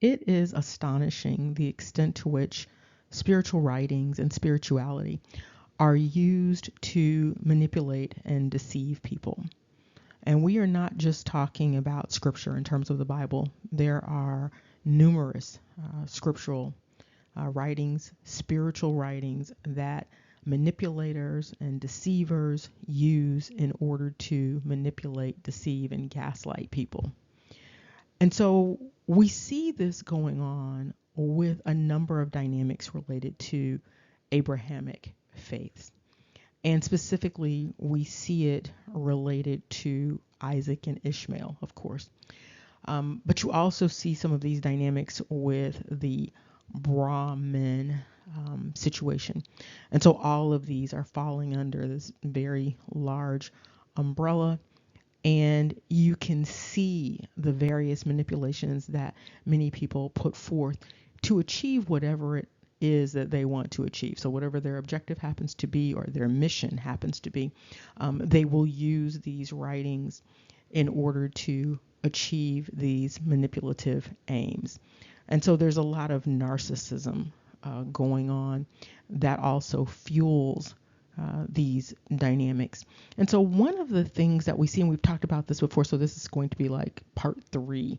It is astonishing the extent to which spiritual writings and spirituality are used to manipulate and deceive people. And we are not just talking about scripture in terms of the Bible. There are numerous scriptural writings, spiritual writings that manipulators and deceivers use in order to manipulate, deceive, and gaslight people. And so we see this going on with a number of dynamics related to Abrahamic faiths. And specifically, we see it related to Isaac and Ishmael, of course. But you also see some of these dynamics with the Brahmin situation. And so all of these are falling under this very large umbrella. And you can see the various manipulations that many people put forth to achieve whatever it is that they want to achieve. So, whatever their objective happens to be or their mission happens to be, they will use these writings in order to achieve these manipulative aims. And so, there's a lot of narcissism going on that also fuels these dynamics. And so one of the things that we see, and we've talked about this before, so this is going to be like part 3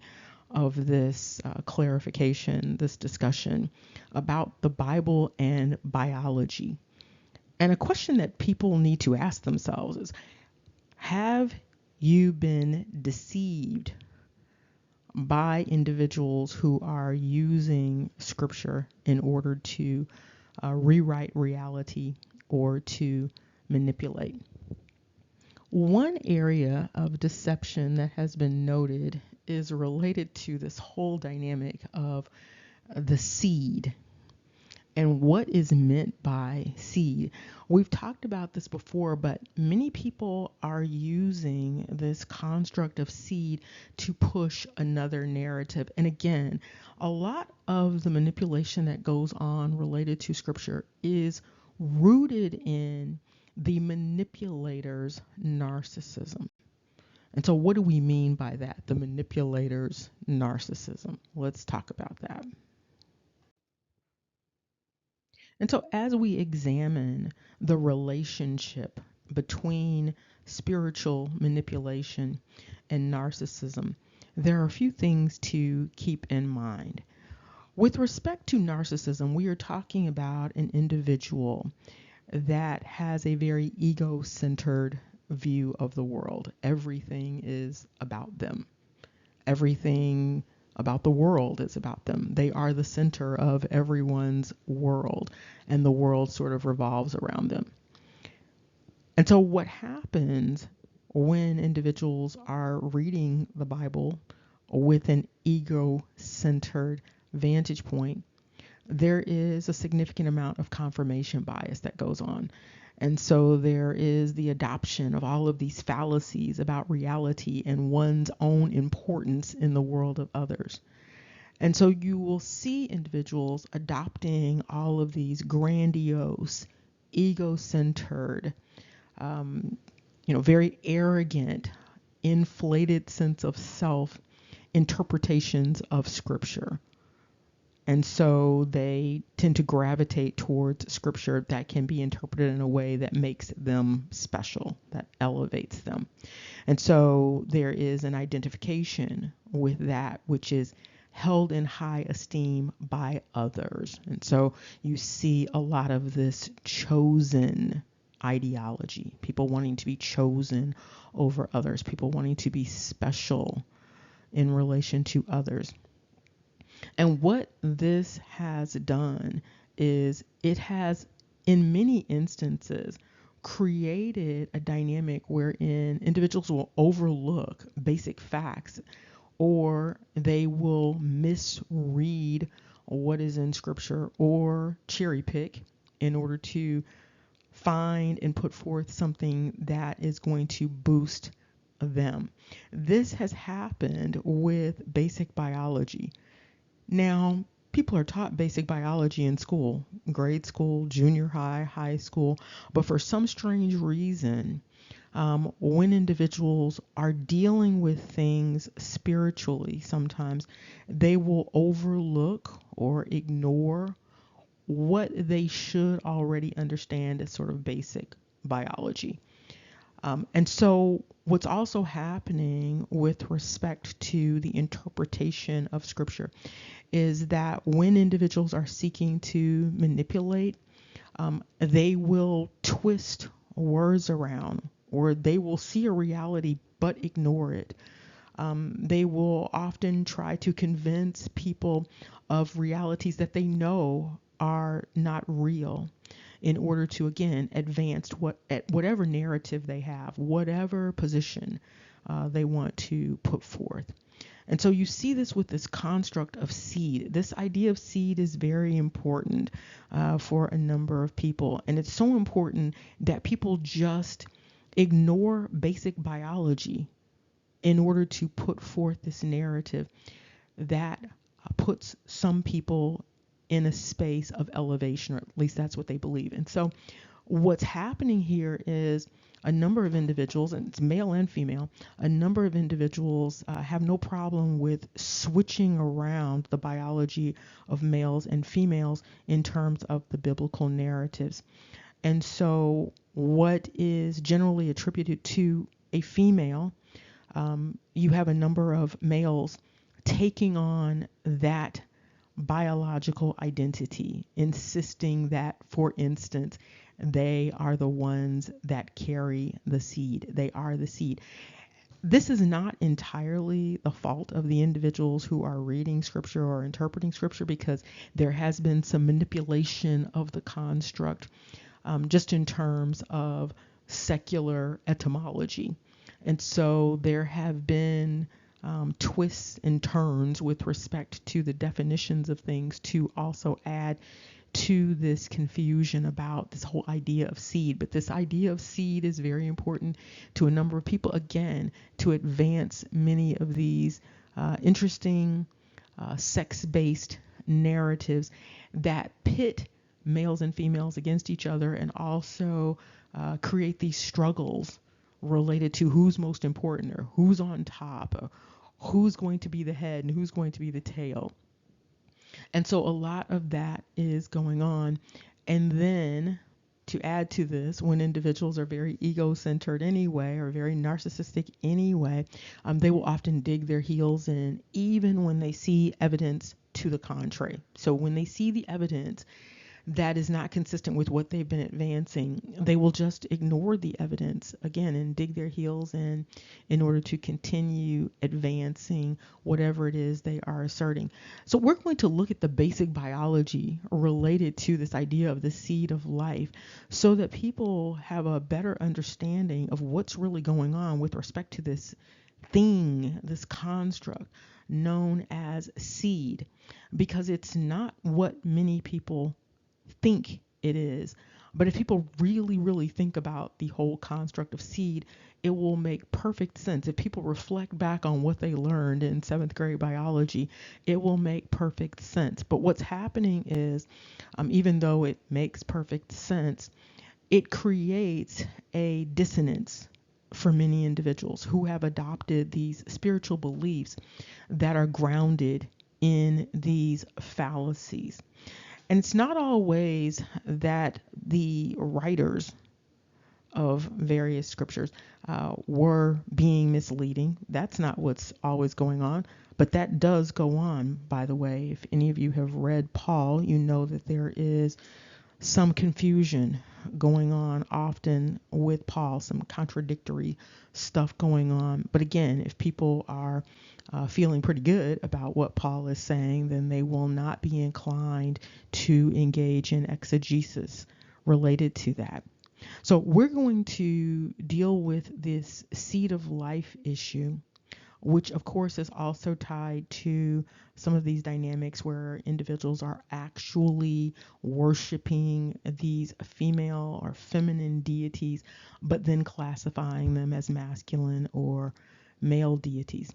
of this clarification, this discussion about the Bible and biology. And a question that people need to ask themselves is, have you been deceived by individuals who are using scripture in order to rewrite reality or to manipulate? One area of deception that has been noted is related to this whole dynamic of the seed and what is meant by seed. We've talked about this before, but many people are using this construct of seed to push another narrative. And again, a lot of the manipulation that goes on related to scripture is rooted in the manipulator's narcissism. And so, what do we mean by that? The manipulator's narcissism. Let's talk about that. And so, as we examine the relationship between spiritual manipulation and narcissism, there are a few things to keep in mind. With respect to narcissism, we are talking about an individual that has a very ego centered view of the world. Everything is about them. Everything about the world is about them. They are the center of everyone's world, and the world sort of revolves around them. And so, what happens when individuals are reading the Bible with an ego centered vantage point? There is a significant amount of confirmation bias that goes on. And so there is the adoption of all of these fallacies about reality and one's own importance in the world of others. And so you will see individuals adopting all of these grandiose, ego-centered, very arrogant, inflated sense of self interpretations of scripture. And so they tend to gravitate towards scripture that can be interpreted in a way that makes them special, that elevates them. And so there is an identification with that which is held in high esteem by others. And so you see a lot of this chosen ideology, people wanting to be chosen over others, people wanting to be special in relation to others. And what this has done is it has, in many instances, created a dynamic wherein individuals will overlook basic facts or they will misread what is in scripture or cherry pick in order to find and put forth something that is going to boost them. This has happened with basic biology. Now, people are taught basic biology in school, grade school, junior high, high school, but for some strange reason, When individuals are dealing with things spiritually, sometimes they will overlook or ignore what they should already understand as sort of basic biology. And so, what's also happening with respect to the interpretation of Scripture is that when individuals are seeking to manipulate, they will twist words around, or they will see a reality but ignore it. They will often try to convince people of realities that they know are not real in order to, again, advance whatever narrative they have, whatever position they want to put forth. And so you see this with this construct of seed. This idea of seed is very important for a number of people. And it's so important that people just ignore basic biology in order to put forth this narrative that puts some people in a space of elevation, or at least that's what they believe. And so what's happening here is a number of individuals, and it's male and female, a number of individuals have no problem with switching around the biology of males and females in terms of the biblical narratives. And so what is generally attributed to a female, you have a number of males taking on that biological identity, insisting that, for instance, they are the ones that carry the seed. They are the seed. This is not entirely the fault of the individuals who are reading Scripture or interpreting Scripture, because there has been some manipulation of the construct just in terms of secular etymology. And so there have been twists and turns with respect to the definitions of things to also add to this confusion about this whole idea of seed. But this idea of seed is very important to a number of people, again, to advance many of these interesting sex-based narratives that pit males and females against each other, and also create these struggles related to who's most important, or who's on top, or who's going to be the head and who's going to be the tail. And so a lot of that is going on. And then to add to this, when individuals are very ego-centered anyway, or very narcissistic anyway, they will often dig their heels in, even when they see evidence to the contrary. So when they see the evidence that is not consistent with what they've been advancing, they will just ignore the evidence again and dig their heels in order to continue advancing whatever it is they are asserting. So we're going to look at the basic biology related to this idea of the seed of life, so that people have a better understanding of what's really going on with respect to this thing, this construct known as seed, because it's not what many people think it is. But if people really, really think about the whole construct of seed, it will make perfect sense. If people reflect back on what they learned in 7th grade biology, it will make perfect sense. But what's happening is, even though it makes perfect sense, it creates a dissonance for many individuals who have adopted these spiritual beliefs that are grounded in these fallacies. And it's not always that the writers of various scriptures were being misleading. That's not what's always going on. But that does go on, by the way. If any of you have read Paul, you know that there is some confusion going on often with Paul, some contradictory stuff going on. But again, if people are feeling pretty good about what Paul is saying, then they will not be inclined to engage in exegesis related to that. So we're going to deal with this seed of life issue, which of course is also tied to some of these dynamics where individuals are actually worshiping these female or feminine deities, but then classifying them as masculine or male deities.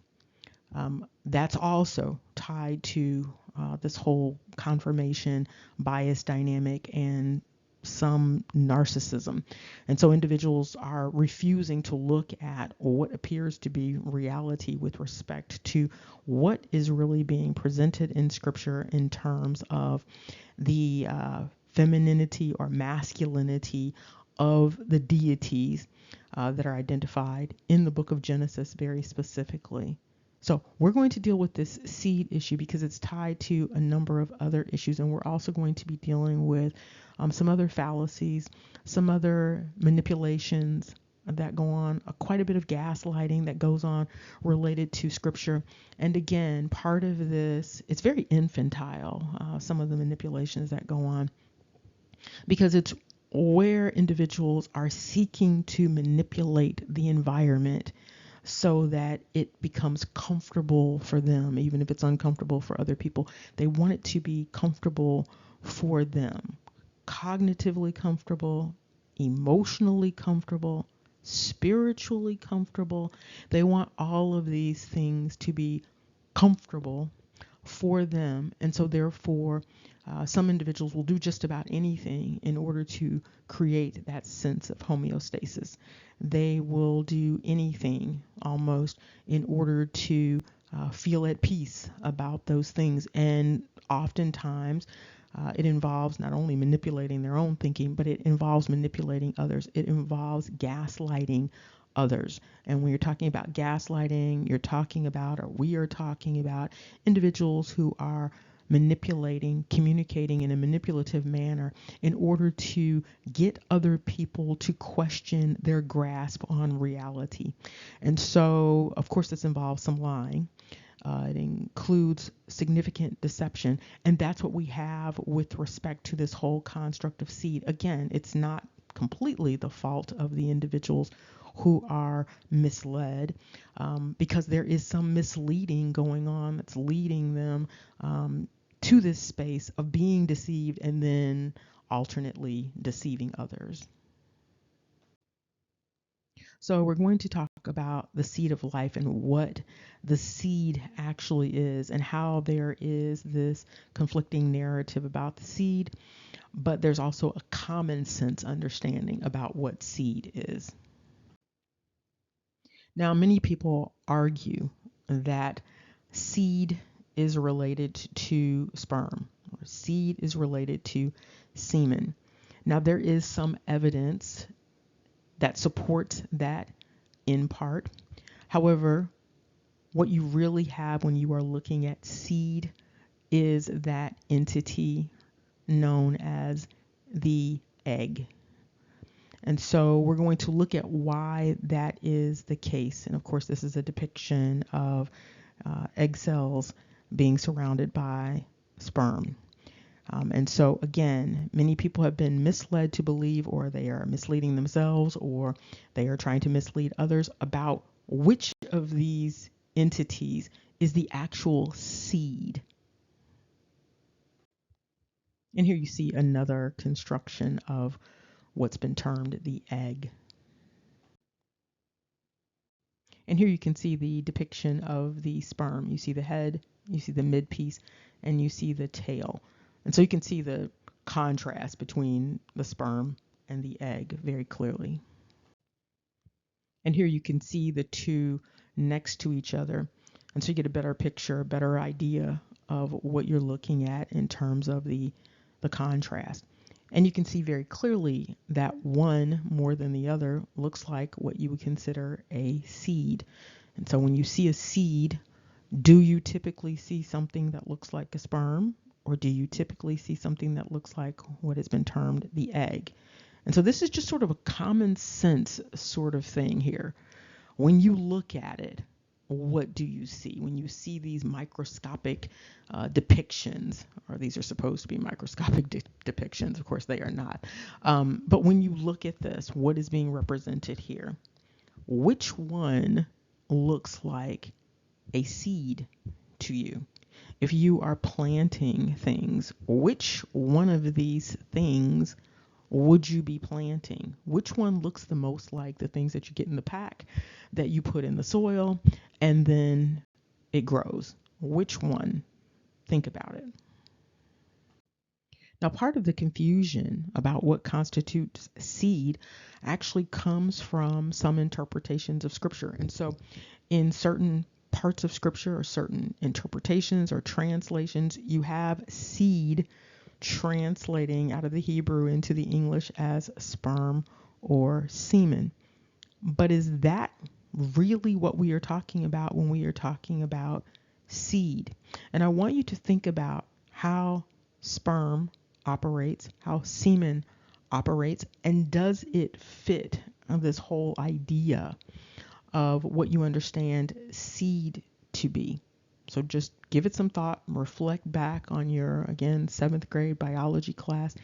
That's also tied to this whole confirmation bias dynamic and some narcissism. And so individuals are refusing to look at what appears to be reality with respect to what is really being presented in Scripture in terms of the femininity or masculinity of the deities that are identified in the book of Genesis very specifically. So we're going to deal with this seed issue because it's tied to a number of other issues, and we're also going to be dealing with some other fallacies, some other manipulations that go on, quite a bit of gaslighting that goes on related to Scripture. And again, part of this, it's very infantile, some of the manipulations that go on, because it's where individuals are seeking to manipulate the environment so that it becomes comfortable for them, even if it's uncomfortable for other people. They want it to be comfortable for them, cognitively comfortable, emotionally comfortable, spiritually comfortable. They want all of these things to be comfortable for them. And so therefore, some individuals will do just about anything in order to create that sense of homeostasis. They will do anything almost in order to feel at peace about those things. And oftentimes, it involves not only manipulating their own thinking, but it involves manipulating others. It involves gaslighting others. And when you're talking about gaslighting, you're talking about, or we are talking about, individuals who are manipulating, communicating in a manipulative manner in order to get other people to question their grasp on reality. And so, of course, this involves some lying. It includes significant deception. And that's what we have with respect to this whole construct of seed. Again, it's not completely the fault of the individuals who are misled, because there is some misleading going on that's leading them to this space of being deceived and then alternately deceiving others. So we're going to talk about the seed of life and what the seed actually is, and how there is this conflicting narrative about the seed, but there's also a common sense understanding about what seed is. Now, many people argue that seed is related to sperm, or seed is related to semen. Now, there is some evidence that supports that in part. However, what you really have when you are looking at seed is that entity known as the egg. And so we're going to look at why that is the case. And of course, this is a depiction of egg cells being surrounded by sperm. And so again, many people have been misled to believe, or they are misleading themselves, or they are trying to mislead others about which of these entities is the actual seed. And here you see another construction of what's been termed the egg. And here you can see the depiction of the sperm. You see the head, you see the mid piece, and you see the tail. And so you can see the contrast between the sperm and the egg very clearly. And here you can see the two next to each other. And so you get a better picture, a better idea of what you're looking at in terms of the contrast. And you can see very clearly that one more than the other looks like what you would consider a seed. And so when you see a seed, do you typically see something that looks like a sperm, or do you typically see something that looks like what has been termed the egg? And so this is just sort of a common sense sort of thing here. When you look at it, what do you see? When you see these microscopic depictions, or these are supposed to be microscopic depictions, of course they are not. But when you look at this, what is being represented here? Which one looks like a seed to you? If you are planting things, which one of these things would you be planting? Which one looks the most like the things that you get in the pack that you put in the soil and then it grows? Which one? Think about it. Now, part of the confusion about what constitutes seed actually comes from some interpretations of Scripture. And so, in certain parts of Scripture or certain interpretations or translations, you have seed translating out of the Hebrew into the English as sperm or semen. But is that really what we are talking about when we are talking about seed? And I want you to think about how sperm operates, how semen operates, and does it fit this whole idea of what you understand seed to be? So just give it some thought, reflect back on your, again, 7th grade biology class,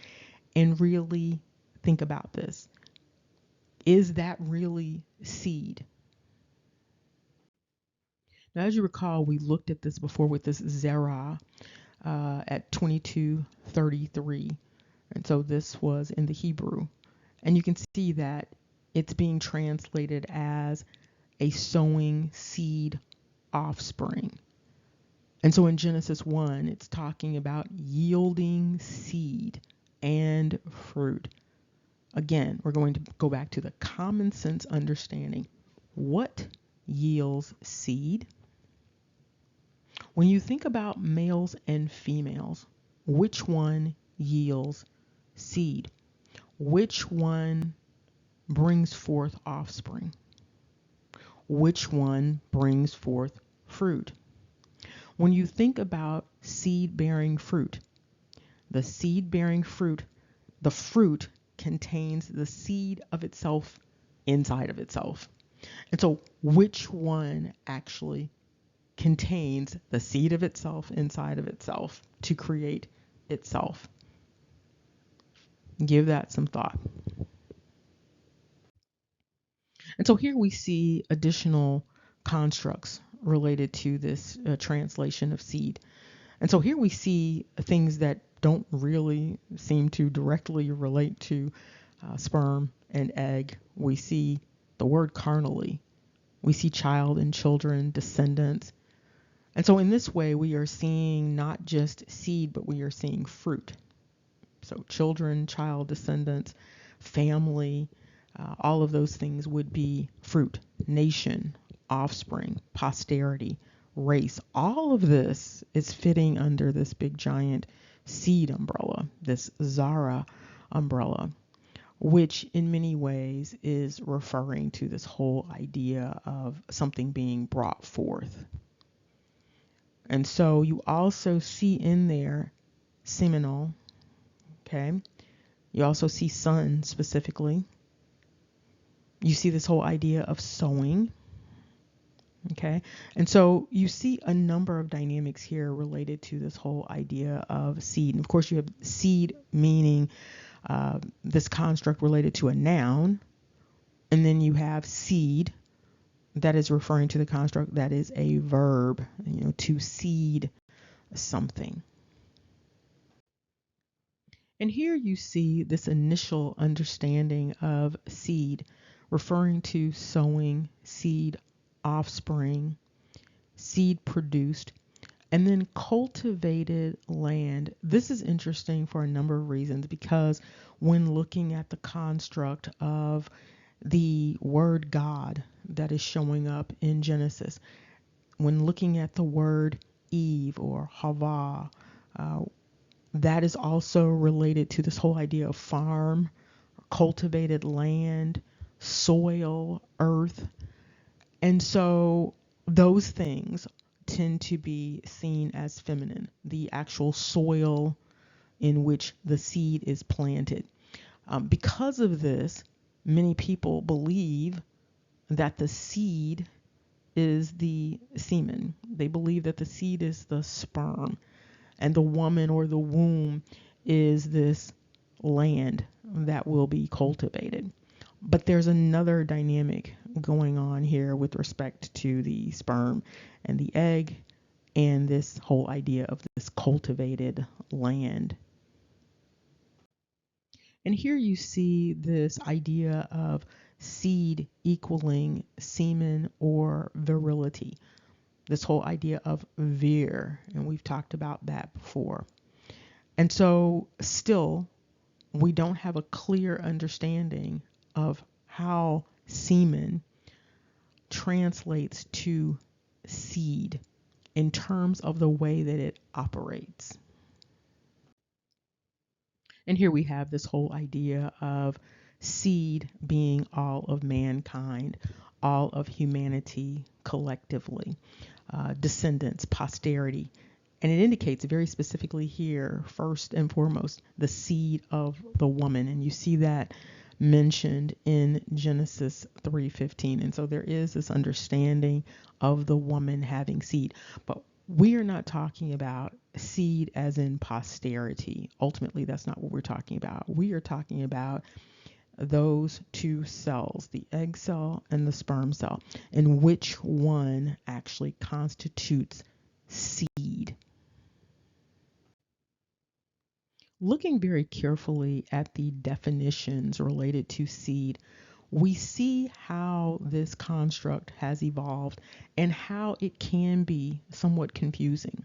and really think about this. Is that really seed? Now, as you recall, we looked at this before with this Zerah at 22:33. And so this was in the Hebrew. And you can see that it's being translated as a sowing seed offspring. And so in Genesis 1, it's talking about yielding seed and fruit. Again, we're going to go back to the common sense understanding. What yields seed? When you think about males and females, which one yields seed? Which one brings forth offspring? Which one brings forth fruit? When you think about seed-bearing fruit, the seed-bearing fruit, the fruit contains the seed of itself inside of itself. And so which one actually contains the seed of itself inside of itself to create itself? Give that some thought. And so here we see additional constructs related to this translation of seed. And so here we see things that don't really seem to directly relate to sperm and egg. We see the word carnally. We see child and children, descendants. And so in this way, we are seeing not just seed, but we are seeing fruit. So children, child, descendants, family, all of those things would be fruit, nation, offspring, posterity, race. All of this is fitting under this big giant seed umbrella, this Zara umbrella, which in many ways is referring to this whole idea of something being brought forth. And so you also see in there seminal, okay? You also see son specifically. You see this whole idea of sowing, okay? And so you see a number of dynamics here related to this whole idea of seed. And of course, you have seed meaning this construct related to a noun. And then you have seed that is referring to the construct that is a verb, to seed something. And here you see this initial understanding of seed referring to sowing, seed, offspring, seed produced, and then cultivated land. This is interesting for a number of reasons, because when looking at the construct of the word God that is showing up in Genesis, when looking at the word Eve or Hava, that is also related to this whole idea of farm, cultivated land, soil, earth. And so those things tend to be seen as feminine, the actual soil in which the seed is planted. Because of this, many people believe that the seed is the semen. They believe that the seed is the sperm, and the woman or the womb is this land that will be cultivated. But there's another dynamic going on here with respect to the sperm and the egg and this whole idea of this cultivated land. And here you see this idea of seed equaling semen or virility, this whole idea of vir, and we've talked about that before. And so still, we don't have a clear understanding of how semen translates to seed in terms of the way that it operates. And here we have this whole idea of seed being all of mankind, all of humanity collectively, descendants, posterity. And it indicates very specifically here, first and foremost, the seed of the woman. And you see that mentioned in Genesis 3:15. And so there is this understanding of the woman having seed. But we are not talking about seed as in posterity. Ultimately, that's not what we're talking about. We are talking about those two cells, the egg cell and the sperm cell, and which one actually constitutes seed. Looking very carefully at the definitions related to seed, we see how this construct has evolved and how it can be somewhat confusing.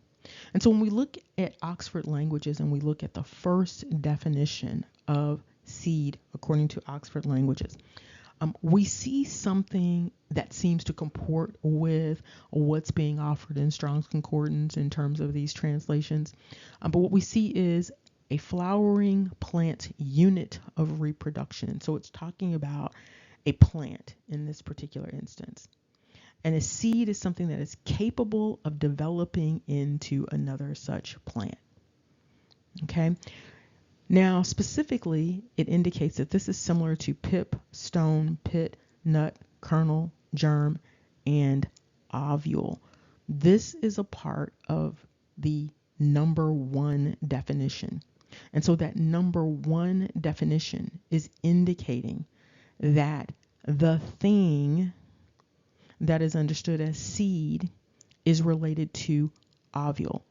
And so when we look at Oxford Languages and we look at the first definition of seed according to Oxford Languages, we see something that seems to comport with what's being offered in Strong's Concordance in terms of these translations. But what we see is a flowering plant unit of reproduction. So it's talking about a plant in this particular instance. And a seed is something that is capable of developing into another such plant. Okay. Now, specifically, it indicates that this is similar to pip, stone, pit, nut, kernel, germ, and ovule. This is a part of the number one definition. And so that number one definition is indicating that the thing that is understood as seed is related to ovule.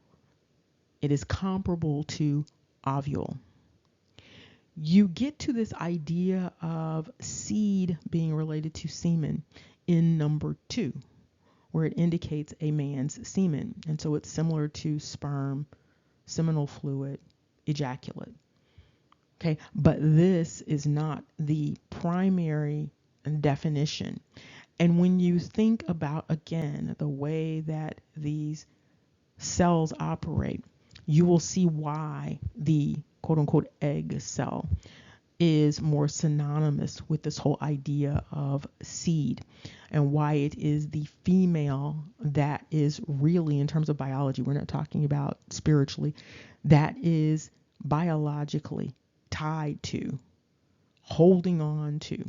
It is comparable to ovule. You get to this idea of seed being related to semen in number 2, where it indicates a man's semen. And so it's similar to sperm, seminal fluid, ejaculate. Okay, but this is not the primary definition. And when you think about, again, the way that these cells operate, you will see why the quote unquote egg cell is more synonymous with this whole idea of seed, and why it is the female that is really, in terms of biology, we're not talking about spiritually, that is biologically tied to, holding on to,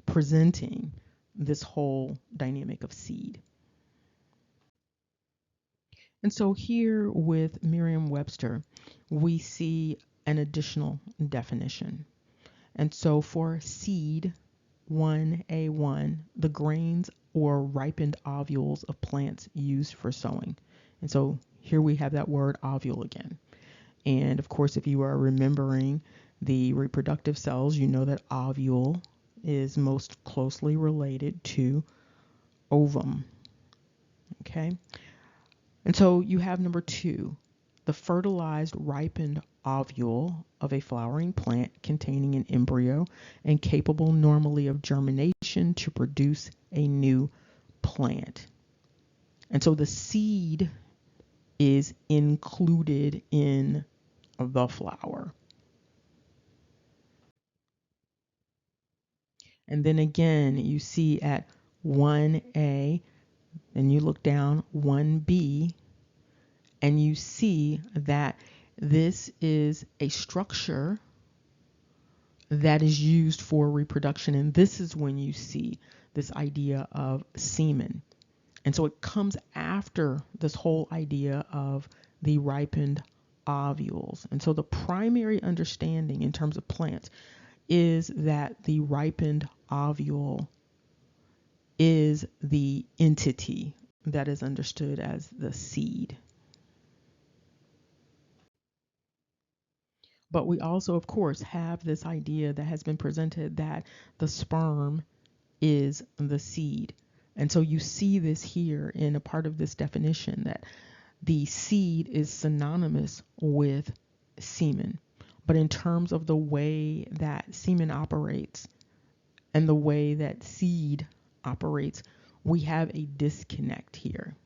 presenting this whole dynamic of seed. And so here with Merriam-Webster, we see an additional definition. And so for seed, 1A1, the grains or ripened ovules of plants used for sowing. And so here we have that word ovule again. And of course, if you are remembering the reproductive cells, you know that ovule is most closely related to ovum. Okay. And so you have number 2, the fertilized ripened ovule of a flowering plant containing an embryo and capable normally of germination to produce a new plant. And so the seed is included in the flower. And then again, you see at 1A, and you look down 1B, and you see that this is a structure that is used for reproduction. And this is when you see this idea of semen. And so it comes after this whole idea of the ripened ovules. And so the primary understanding in terms of plants is that the ripened ovule is the entity that is understood as the seed. But we also, of course, have this idea that has been presented that the sperm is the seed. And so you see this here in a part of this definition, that the seed is synonymous with semen. But in terms of the way that semen operates and the way that seed operates, we have a disconnect here.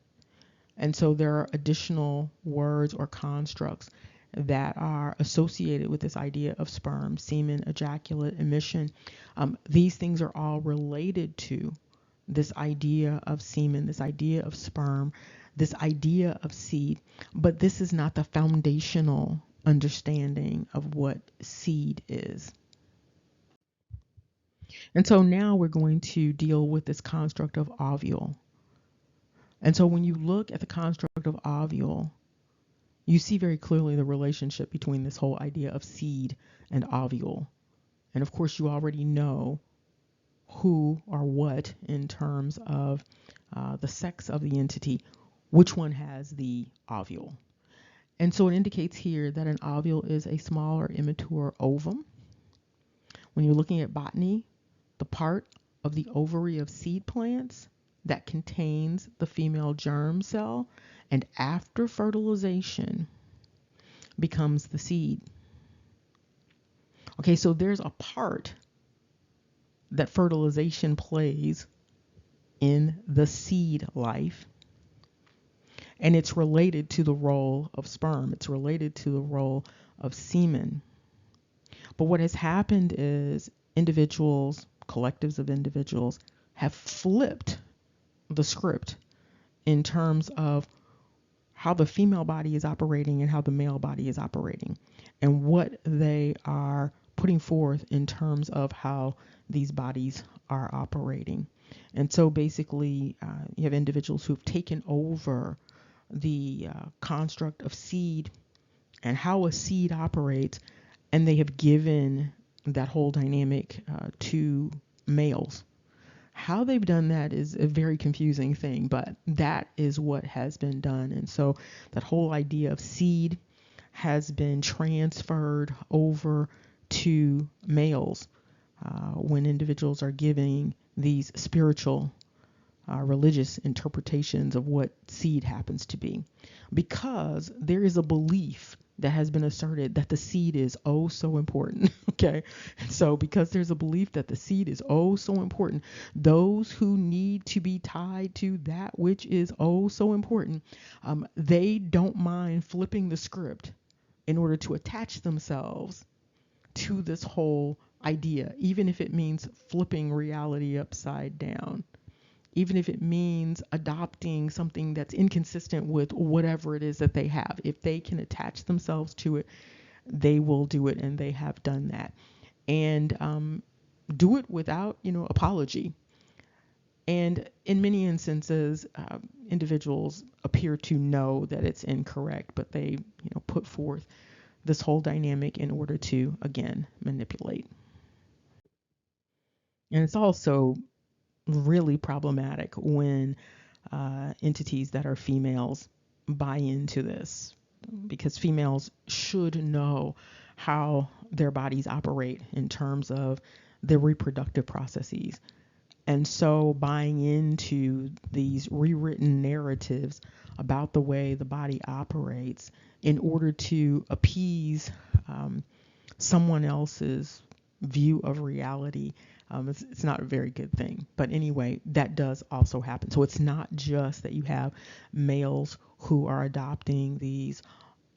And so there are additional words or constructs that are associated with this idea of sperm, semen, ejaculate, emission. These things are all related to this idea of semen, this idea of sperm, this idea of seed. But this is not the foundational understanding of what seed is. And so now we're going to deal with this construct of ovule. And so when you look at the construct of ovule, you see very clearly the relationship between this whole idea of seed and ovule. And of course, you already know who or what in terms of the sex of the entity, which one has the ovule. And so it indicates here that an ovule is a small or immature ovum. When you're looking at botany, the part of the ovary of seed plants that contains the female germ cell and after fertilization becomes the seed. Okay, so there's a part that fertilization plays in the seed life, and it's related to the role of sperm. It's related to the role of semen. But what has happened is individuals, collectives of individuals, have flipped the script in terms of how the female body is operating and how the male body is operating, and what they are putting forth in terms of how these bodies are operating. And so basically, you have individuals who've taken over the construct of seed and how a seed operates, and they have given that whole dynamic to males. How they've done that is a very confusing thing, but that is what has been done. And so that whole idea of seed has been transferred over to males when individuals are giving these spiritual, religious interpretations of what seed happens to be. Because there is a belief that has been asserted that the seed is oh so important. Okay. So because there's a belief that the seed is oh so important, those who need to be tied to that which is oh so important, they don't mind flipping the script in order to attach themselves to this whole idea, even if it means flipping reality upside down. Even if it means adopting something that's inconsistent with whatever it is that they have. If they can attach themselves to it, they will do it, and they have done that. And do it without, apology. And in many instances, individuals appear to know that it's incorrect, but they, put forth this whole dynamic in order to, again, manipulate. And it's also really problematic when entities that are females buy into this, because females should know how their bodies operate in terms of their reproductive processes. And so buying into these rewritten narratives about the way the body operates in order to appease someone else's view of reality, it's not a very good thing. But anyway, that does also happen. So it's not just that you have males who are adopting these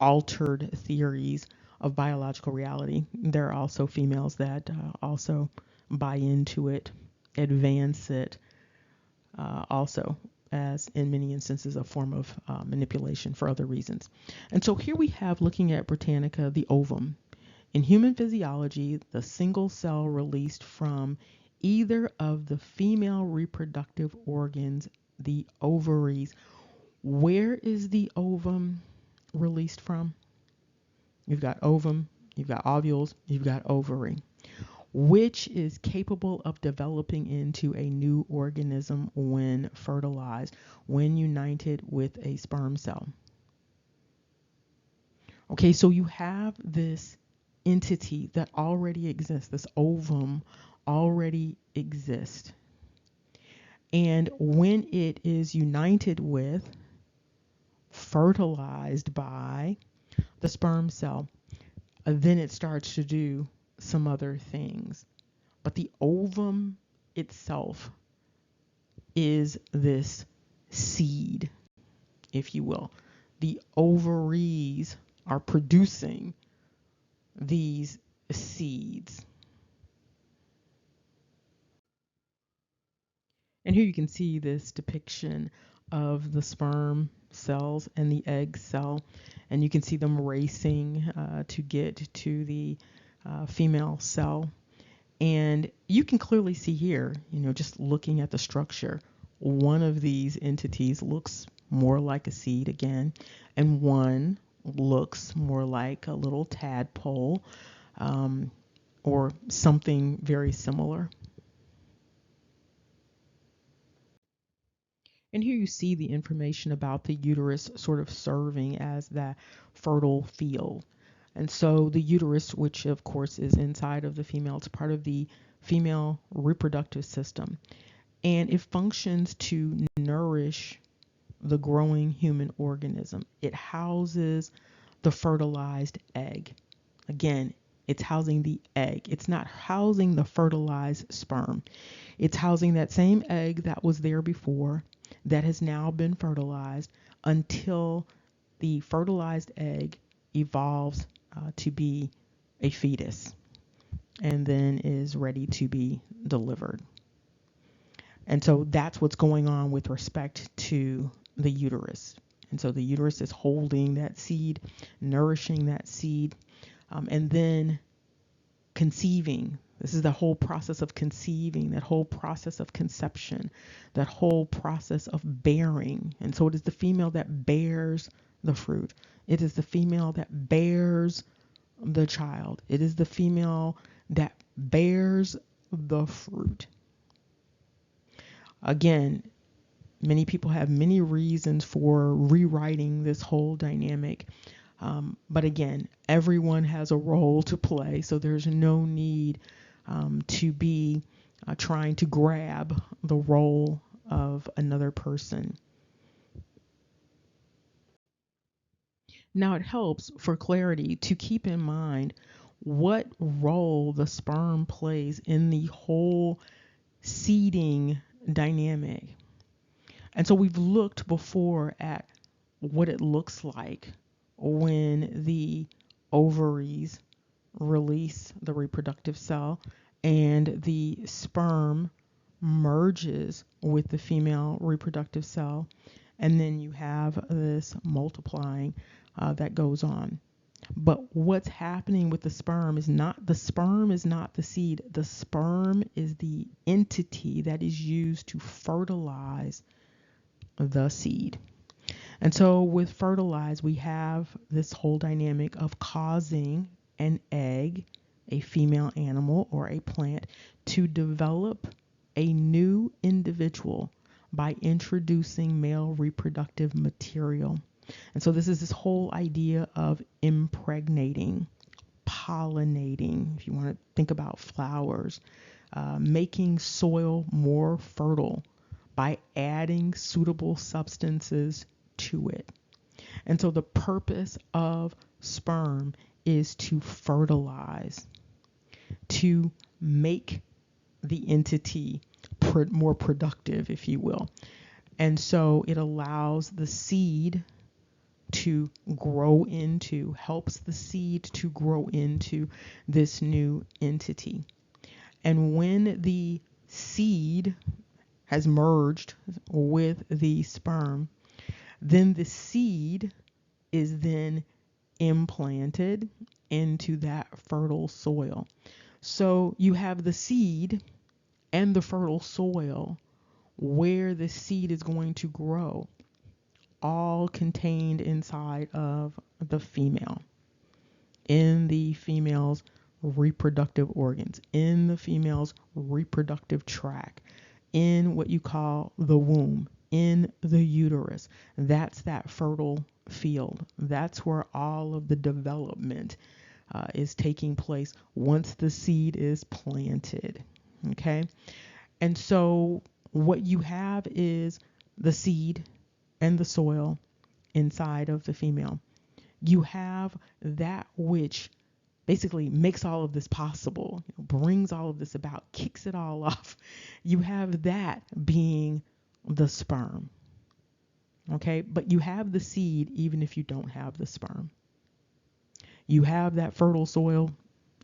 altered theories of biological reality. There are also females that also buy into it, advance it, also as in many instances a form of manipulation for other reasons. And so here we have, looking at Britannica, the ovum. In human physiology, the single cell released from either of the female reproductive organs, the ovaries. Where is the ovum released from? You've got ovum, you've got ovules, you've got ovary, which is capable of developing into a new organism when fertilized, when united with a sperm cell. Okay, so you have this entity that already exists, this ovum already exists. And when it is united with, fertilized by the sperm cell, then it starts to do some other things. But the ovum itself is this seed, if you will. The ovaries are producing these seeds. And here you can see this depiction of the sperm cells and the egg cell. And you can see them racing to get to the female cell. And you can clearly see here, just looking at the structure, one of these entities looks more like a seed again, and one looks more like a little tadpole or something very similar. And here you see the information about the uterus sort of serving as that fertile field. And so the uterus, which of course is inside of the female, it's part of the female reproductive system. And it functions to nourish the growing human organism. It houses the fertilized egg. Again, it's housing the egg. It's not housing the fertilized sperm. It's housing that same egg that was there before that has now been fertilized until the fertilized egg evolves to be a fetus and then is ready to be delivered. And so that's what's going on with respect to the uterus. And so the uterus is holding that seed, nourishing that seed, and then conceiving. This is the whole process of conceiving, that whole process of conception, that whole process of bearing. And so it is the female that bears the fruit. It is the female that bears the child. It is the female that bears the fruit. Again, many people have many reasons for rewriting this whole dynamic. But again, everyone has a role to play, so there's no need to be trying to grab the role of another person. Now, it helps for clarity to keep in mind what role the sperm plays in the whole seeding dynamic. And so we've looked before at what it looks like when the ovaries release the reproductive cell and the sperm merges with the female reproductive cell, and then you have this multiplying that goes on. But what's happening with the sperm is not the seed. The sperm is the entity that is used to fertilize the seed. And so with fertilize, we have this whole dynamic of causing an egg, a female animal or a plant, to develop a new individual by introducing male reproductive material. And so this is this whole idea of impregnating, pollinating, if you want to think about flowers, making soil more fertile by adding suitable substances to it. And so the purpose of sperm is to fertilize, to make the entity more productive, if you will. And so it allows the seed to grow into, helps the seed to grow into this new entity. And when the seed has merged with the sperm, then the seed is then implanted into that fertile soil. So you have the seed and the fertile soil where the seed is going to grow, all contained inside of the female, in the female's reproductive organs, in the female's reproductive tract, in what you call the womb, in the uterus. That's that fertile field. That's where all of the development is taking place once the seed is planted. Okay? And so what you have is the seed and the soil inside of the female. You have that which basically makes all of this possible, brings all of this about, kicks it all off. You have that being the sperm. Okay, but you have the seed even if you don't have the sperm. You have that fertile soil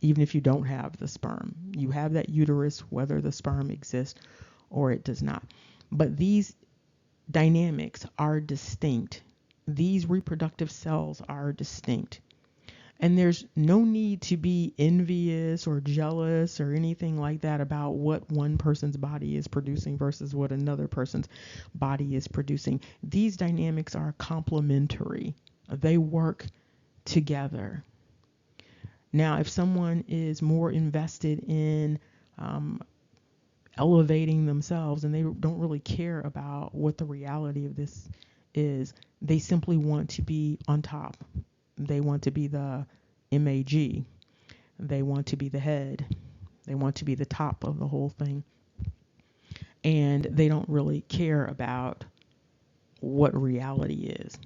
even if you don't have the sperm. You have that uterus whether the sperm exists or it does not. But these dynamics are distinct. These reproductive cells are distinct. And there's no need to be envious or jealous or anything like that about what one person's body is producing versus what another person's body is producing. These dynamics are complementary. They work together. Now, if someone is more invested in elevating themselves and they don't really care about what the reality of this is, they simply want to be on top. They want to be the MAG. They want to be the head. They want to be the top of the whole thing. And they don't really care about what reality is.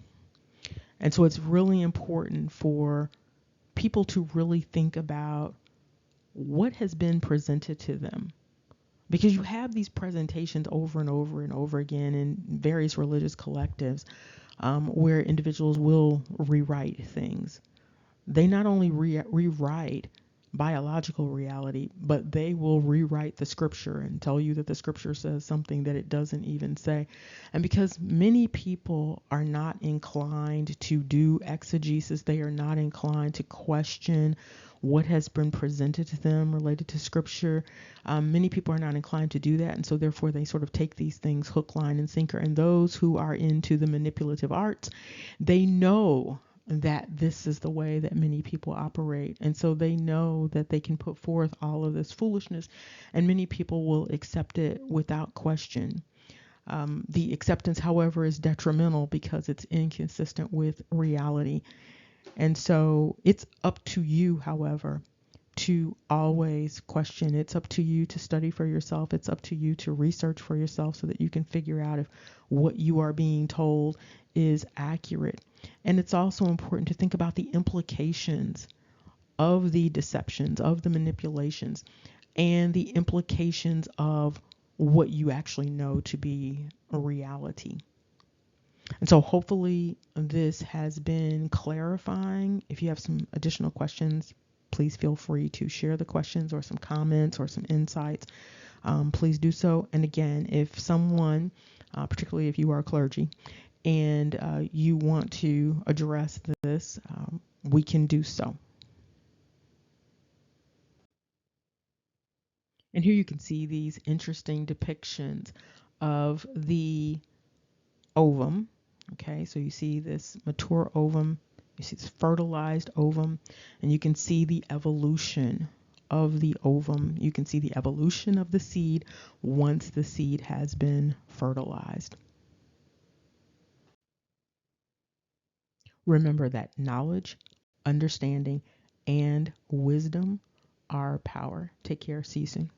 And so it's really important for people to really think about what has been presented to them. Because you have these presentations over and over and over again in various religious collectives where individuals will rewrite things. They not only rewrite biological reality, but they will rewrite the scripture and tell you that the scripture says something that it doesn't even say. And because many people are not inclined to do exegesis, they are not inclined to question what has been presented to them related to scripture. Many people are not inclined to do that. And so therefore they sort of take these things hook, line, and sinker. And those who are into the manipulative arts, they know that this is the way that many people operate. And so they know that they can put forth all of this foolishness and many people will accept it without question. The acceptance, however, is detrimental because it's inconsistent with reality. And so it's up to you, however, to always question. It's up to you to study for yourself. It's up to you to research for yourself so that you can figure out if what you are being told is accurate. And it's also important to think about the implications of the deceptions, of the manipulations, and the implications of what you actually know to be a reality. And so hopefully this has been clarifying. If you have some additional questions, please feel free to share the questions or some comments or some insights. Please do so. And again, if someone, particularly if you are clergy, and you want to address this, we can do so. And here you can see these interesting depictions of the ovum. Okay, so you see this mature ovum, you see this fertilized ovum, and you can see the evolution of the ovum. You can see the evolution of the seed once the seed has been fertilized. Remember that knowledge, understanding, and wisdom are power. Take care. See you soon.